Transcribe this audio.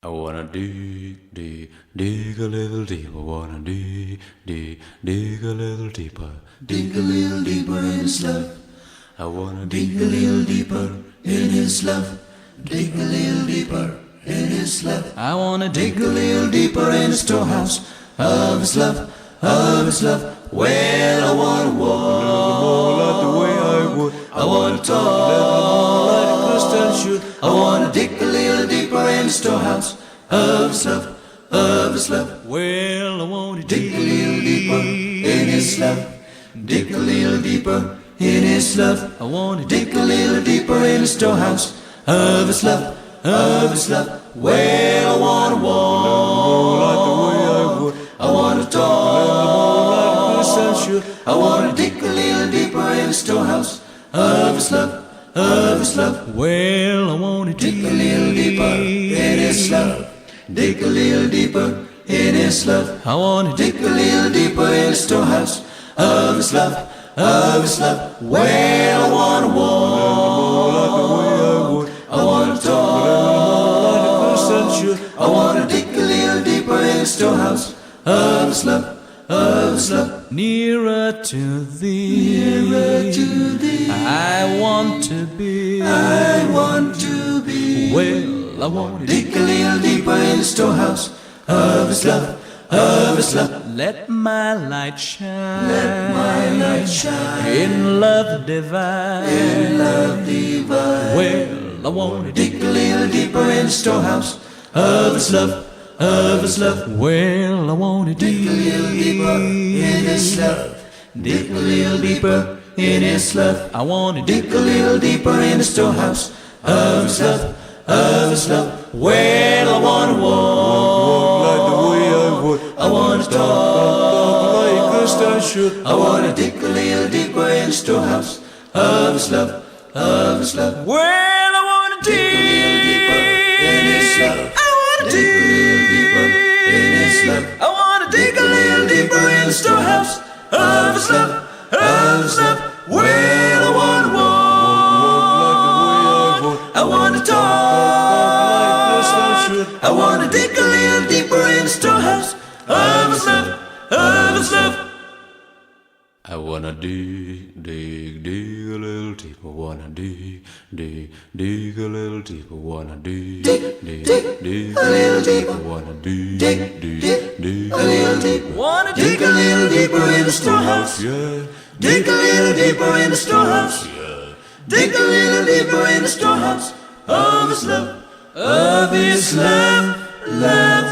I wanna dig a little deeper. Wanna dig a little deeper. Dig a little deeper in His love. I wanna Dig a little deeper in His love. Dig a little deeper in His love. I wanna Dig a little deeper in the storehouse of His love, of His love. Well, I wanna walk more like the way I would. I wanna Like talk a Christian should. I wanna dig a little deeper in the storehouse of His love, of His love. Well, I wanna Dig a little deeper in His love. Dig a little deeper in His love. I wanna Dig a little deeper in the storehouse of His love, of His love. Well, I wanna more like the way I walk would. I wanna Like talk a Christian should. I wanna dig a little deeper in the storehouse of His love, of His love. Well, I wanna Dig a little deeper in His love. Dig a little deeper in His love. I wanna Dig a little deeper in the storehouse of His love, of His love. Well, I wanna more like the way I walk would. I wanna talk Like a Christian should. I wanna dig a little deeper in the storehouse of His love, of His love. Nearer to Thee. Nearer to Thee. I want to be. I want to be. Well, I wanna Dig a little deeper in the storehouse of His love, of His love. let my light shine. Let my light shine In love divine. in love divine. Well, I wanna Dig a little deeper in the storehouse of His love, of His love. Well, I wanna Dig a little deeper in His love. Dig a little deeper in His love. I wanna Dig a little deeper in the storehouse of His love, of His love. Well, I wanna walk like the way I would. I wanna talk Like a Christian should. I wanna dig a little deeper in the storehouse of His love, of His love. Well, I wanna Dig a little deeper in His love. I wanna Dig a little deeper in His love. I wanna Dig a little deeper in the storehouse of His love, of His love. Well, I wanna walk I wanna talk I wanna dig a little deeper in the storehouse of His love, of His love. I wanna dig a little deeper. Wanna dig a little deeper. Wanna dig a little deeper. Wanna Dig a little deeper. Wanna Dig a little deeper in the storehouse. Yeah, Dig a little deeper in the storehouse. Dig a little deeper in the storehouse of His love, of His love, love.